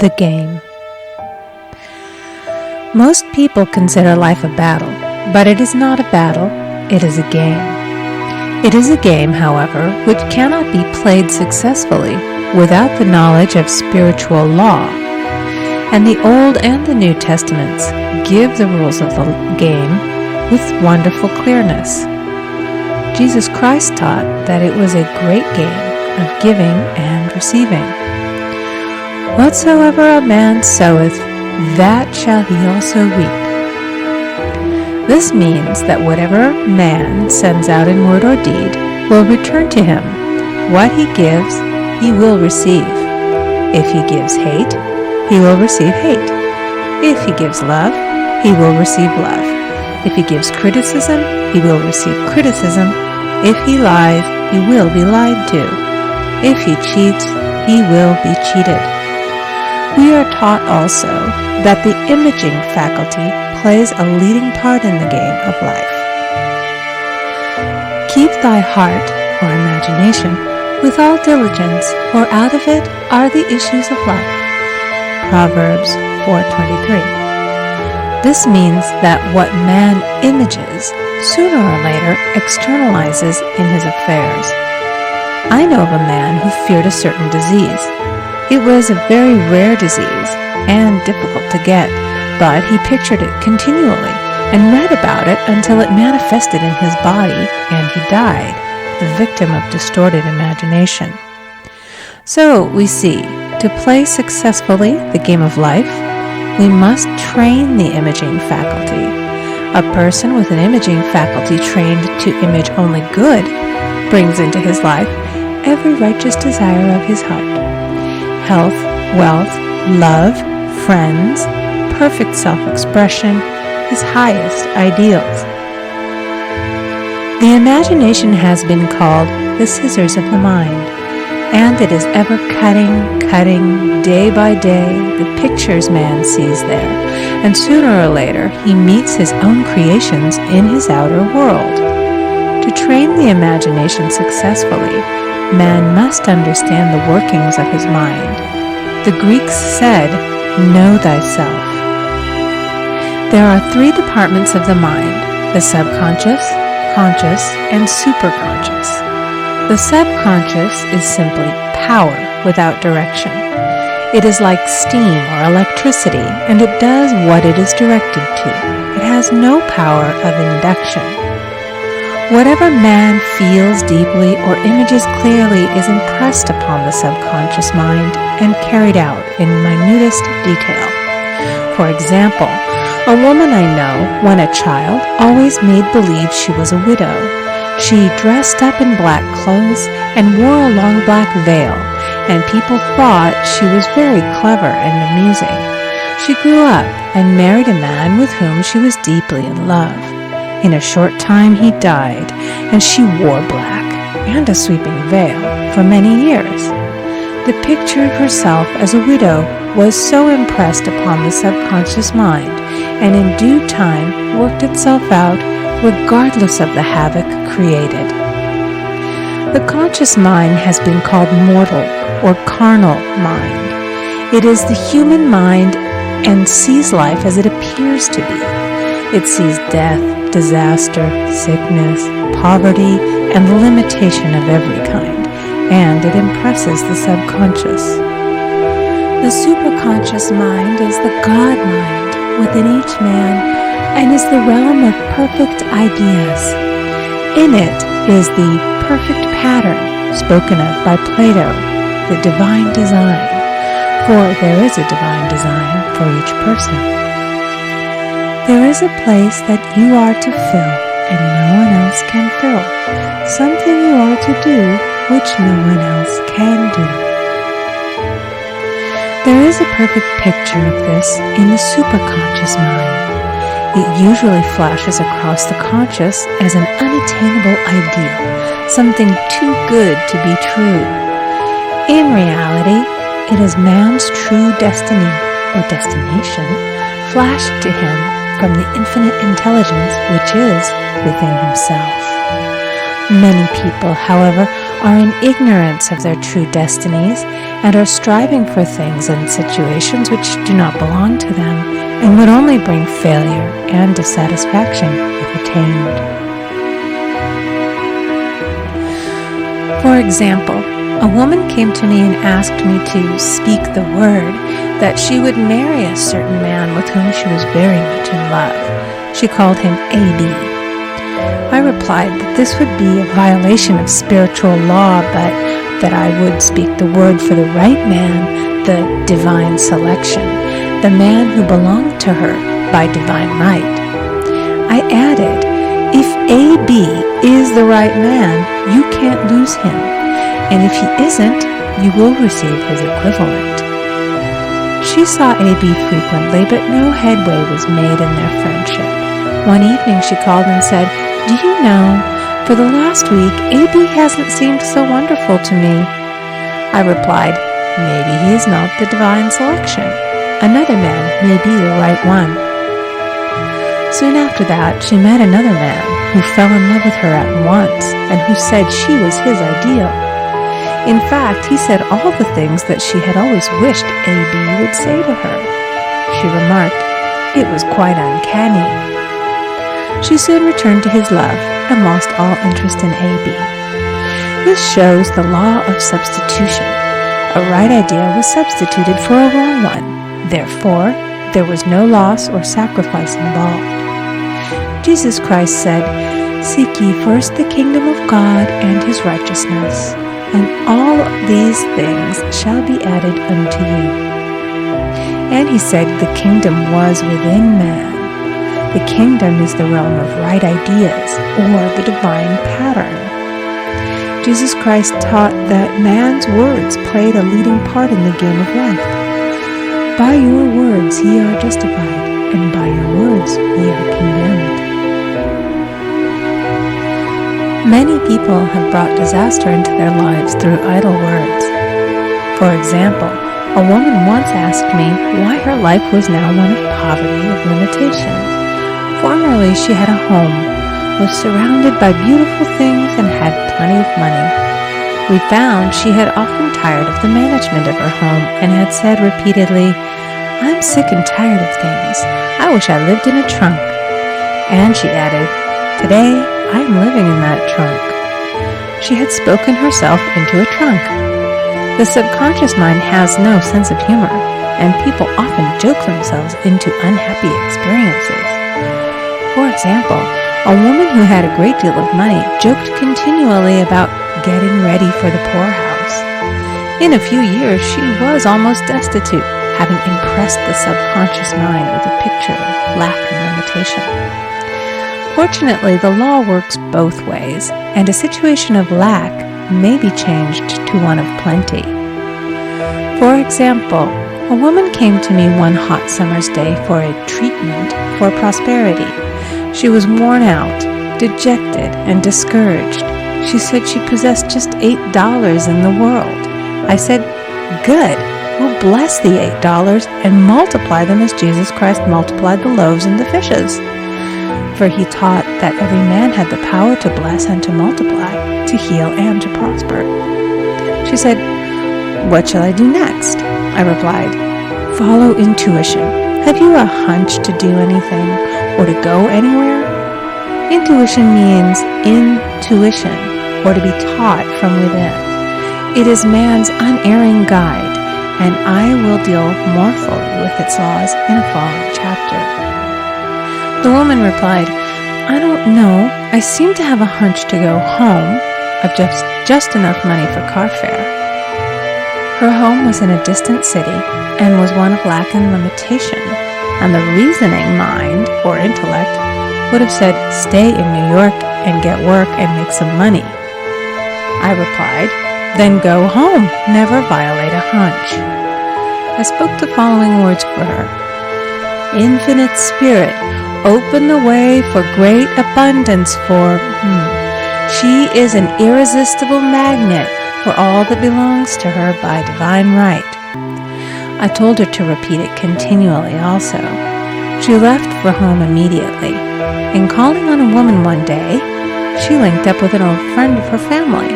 The game. Most people consider life a battle, but it is not a battle, it is a game. It is a game, however, which cannot be played successfully without the knowledge of spiritual law. And the Old and the New Testaments give the rules of the game with wonderful clearness. Jesus Christ taught that it was a great game of giving and receiving. Whatsoever a man soweth, that shall he also reap. This means that whatever man sends out in word or deed will return to him. What he gives, he will receive. If he gives hate, he will receive hate. If he gives love, he will receive love. If he gives criticism, he will receive criticism. If he lies, he will be lied to. If he cheats, he will be cheated. We are taught also that the imaging faculty plays a leading part in the game of life. Keep thy heart, or imagination, with all diligence, for out of it are the issues of life. Proverbs 4:23. This means that what man images, sooner or later externalizes in his affairs. I know of a man who feared a certain disease. It was a very rare disease and difficult to get, but he pictured it continually and read about it until it manifested in his body and he died, the victim of distorted imagination. So we see, to play successfully the game of life, we must train the imaging faculty. A person with an imaging faculty trained to image only good brings into his life every righteous desire of his heart. Health, wealth, love, friends, perfect self-expression, his highest ideals. The imagination has been called the scissors of the mind, and it is ever cutting, day by day, the pictures man sees there, and sooner or later he meets his own creations in his outer world. To train the imagination successfully, man must understand the workings of his mind. The Greeks said, "Know thyself." There are three departments of the mind: the subconscious, conscious, and superconscious. The subconscious is simply power without direction. It is like steam or electricity, and it does what it is directed to. It has no power of induction. Whatever man feels deeply or images clearly is impressed upon the subconscious mind and carried out in minutest detail. For example, a woman I know, when a child, always made believe she was a widow. She dressed up in black clothes and wore a long black veil, and people thought she was very clever and amusing. She grew up and married a man with whom she was deeply in love. In a short time he died, and she wore black and a sweeping veil for many years. The picture of herself as a widow was so impressed upon the subconscious mind, and in due time worked itself out regardless of the havoc created. The conscious mind has been called mortal or carnal mind. It is the human mind and sees life as it appears to be. It sees death, disaster, sickness, poverty, and the limitation of every kind, and it impresses the subconscious. The superconscious mind is the God mind within each man and is the realm of perfect ideas. In it is the perfect pattern spoken of by Plato, the divine design, for there is a divine design for each person. There is a place that you are to fill, and no one else can fill. Something you are to do, which no one else can do. There is a perfect picture of this in the superconscious mind. It usually flashes across the conscious as an unattainable ideal, something too good to be true. In reality, it is man's true destiny, or destination, flashed to him from the infinite intelligence which is within himself. Many people, however, are in ignorance of their true destinies and are striving for things and situations which do not belong to them and would only bring failure and dissatisfaction if attained. For example, a woman came to me and asked me to speak the word that she would marry a certain man with whom she was very much in love. She called him A.B. I replied that this would be a violation of spiritual law, but that I would speak the word for the right man, the divine selection, the man who belonged to her by divine right. I added, if A.B. is the right man, you can't lose him, and if he isn't, you will receive his equivalent. She saw A.B. frequently, but no headway was made in their friendship. One evening she called and said, "Do you know, for the last week, A.B. hasn't seemed so wonderful to me." I replied, "Maybe he is not the divine selection. Another man may be the right one." Soon after that, she met another man who fell in love with her at once and who said she was his ideal. In fact, he said all the things that she had always wished A.B. would say to her. She remarked, it was quite uncanny. She soon returned to his love and lost all interest in A.B. This shows the law of substitution. A right idea was substituted for a wrong one. Therefore, there was no loss or sacrifice involved. Jesus Christ said, "Seek ye first the kingdom of God and his righteousness, and all these things shall be added unto you." And he said the kingdom was within man. The kingdom is the realm of right ideas, or the divine pattern. Jesus Christ taught that man's words played a leading part in the game of life. By your words ye are justified, and by your words ye are condemned. Many people have brought disaster into their lives through idle words. For example, a woman once asked me why her life was now one of poverty, of limitation. Formerly she had a home, was surrounded by beautiful things, and had plenty of money. We found she had often tired of the management of her home and had said repeatedly, "I'm sick and tired of things. I wish I lived in a trunk." And she added, "Today, I am living in that trunk." She had spoken herself into a trunk. The subconscious mind has no sense of humor, and people often joke themselves into unhappy experiences. For example, a woman who had a great deal of money joked continually about getting ready for the poorhouse. In a few years, she was almost destitute, having impressed the subconscious mind with a picture of lack and limitation. Fortunately, the law works both ways, and a situation of lack may be changed to one of plenty. For example, a woman came to me one hot summer's day for a treatment for prosperity. She was worn out, dejected, and discouraged. She said she possessed just $8 in the world. I said, "Good, we'll bless the $8 and multiply them as Jesus Christ multiplied the loaves and the fishes." For he taught that every man had the power to bless and to multiply, to heal and to prosper. She said, "What shall I do next?" I replied, "Follow intuition. Have you a hunch to do anything or to go anywhere?" Intuition means intuition, or to be taught from within. It is man's unerring guide, and I will deal more fully with its laws in a following chapter. The woman replied, "I don't know. I seem to have a hunch to go home. I've just enough money for car fare." Her home was in a distant city and was one of lack and limitation, and the reasoning mind, or intellect, would have said, "Stay in New York and get work and make some money." I replied, "Then go home. Never violate a hunch." I spoke the following words for her. "Infinite Spirit, open the way for great abundance for She is an irresistible magnet for all that belongs to her by divine right." I told her to repeat it continually also. She left for home immediately, and calling on a woman one day, she linked up with an old friend of her family.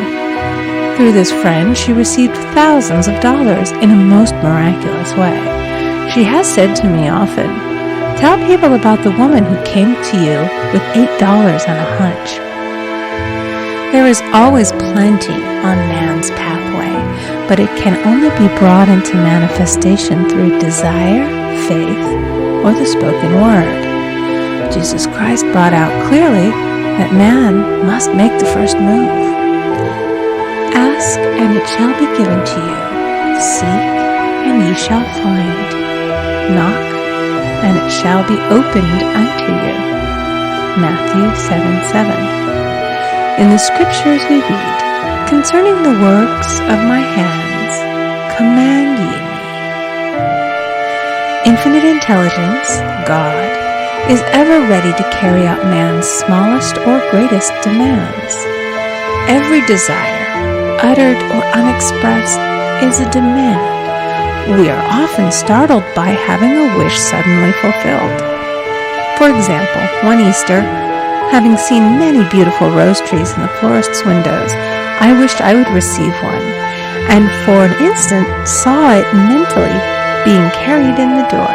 Through this friend, she received thousands of dollars in a most miraculous way. She has said to me often, "Tell people about the woman who came to you with $8 on a hunch." There is always plenty on man's pathway, but it can only be brought into manifestation through desire, faith, or the spoken word. Jesus Christ brought out clearly that man must make the first move. Ask, and it shall be given to you. Seek, and ye shall find. Knock, and it shall be opened unto you. Matthew 7:7. In the Scriptures we read, "Concerning the works of my hands, command ye me." Infinite intelligence, God, is ever ready to carry out man's smallest or greatest demands. Every desire, uttered or unexpressed, is a demand. We are often startled by having a wish suddenly fulfilled. For example, one Easter, having seen many beautiful rose trees in the florist's windows, I wished I would receive one, and for an instant saw it mentally being carried in the door.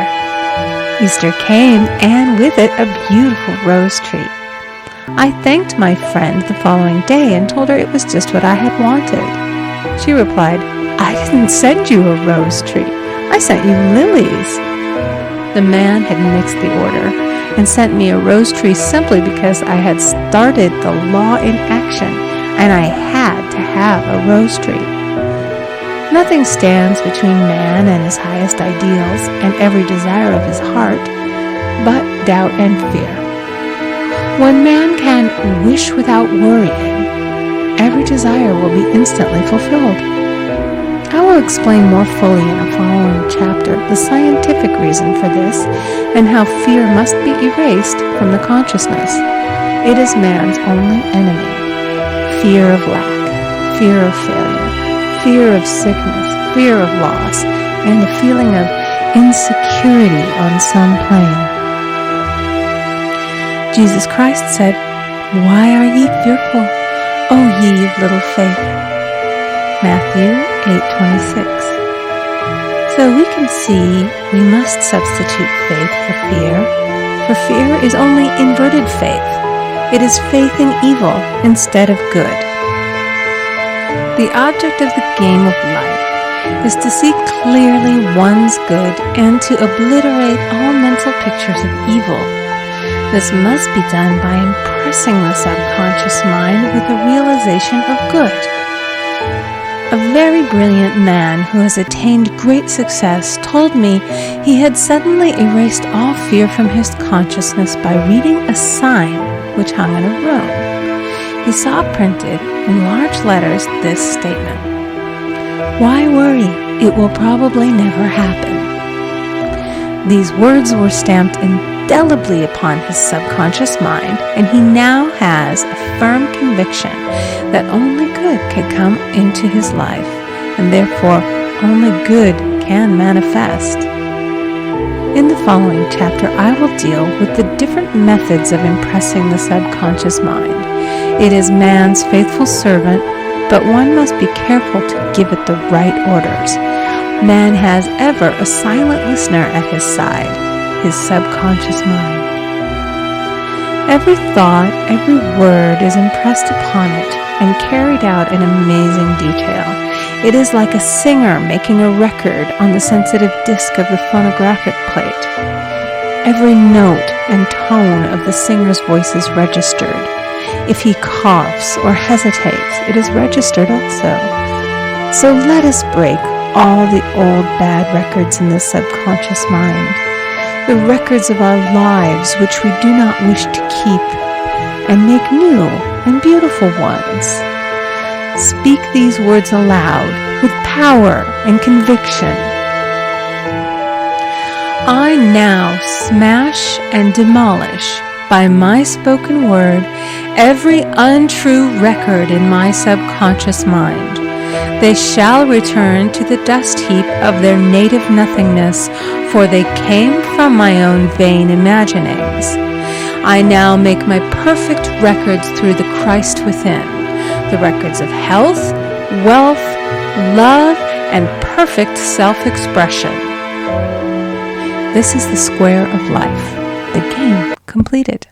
Easter came, and with it a beautiful rose tree. I thanked my friend the following day and told her it was just what I had wanted. She replied, "I didn't send you a rose tree. I sent you lilies." The man had mixed the order and sent me a rose tree simply because I had started the law in action and I had to have a rose tree. Nothing stands between man and his highest ideals and every desire of his heart but doubt and fear. When man can wish without worrying, every desire will be instantly fulfilled. I will explain more fully in a following chapter the scientific reason for this and how fear must be erased from the consciousness. It is man's only enemy. Fear of lack, fear of failure, fear of sickness, fear of loss, and the feeling of insecurity on some plane. Jesus Christ said, "Why are ye fearful, O ye of little faith?" Matthew 8:26. So we can see we must substitute faith for fear is only inverted faith. It is faith in evil instead of good. The object of the game of life is to see clearly one's good and to obliterate all mental pictures of evil. This must be done by impressing the subconscious mind with a realization of good. A very brilliant man who has attained great success told me he had suddenly erased all fear from his consciousness by reading a sign which hung in a room. He saw printed in large letters this statement: "Why worry? It will probably never happen." These words were stamped indelibly upon his subconscious mind, and he now has a firm conviction that only good can come into his life, and therefore only good can manifest. In the following chapter, I will deal with the different methods of impressing the subconscious mind. It is man's faithful servant, but one must be careful to give it the right orders. Man has ever a silent listener at his side, his subconscious mind. Every thought, every word is impressed upon it and carried out in amazing detail. It is like a singer making a record on the sensitive disc of the phonographic plate. Every note and tone of the singer's voice is registered. If he coughs or hesitates, it is registered also. So let us break all the old bad records in the subconscious mind, the records of our lives which we do not wish to keep, and make new and beautiful ones. Speak these words aloud with power and conviction. I now smash and demolish by my spoken word every untrue record in my subconscious mind. They shall return to the dust heap of their native nothingness, for they came from my own vain imaginings. I now make my perfect records through the Christ within, the records of health, wealth, love, and perfect self-expression. This is the square of life, the game completed.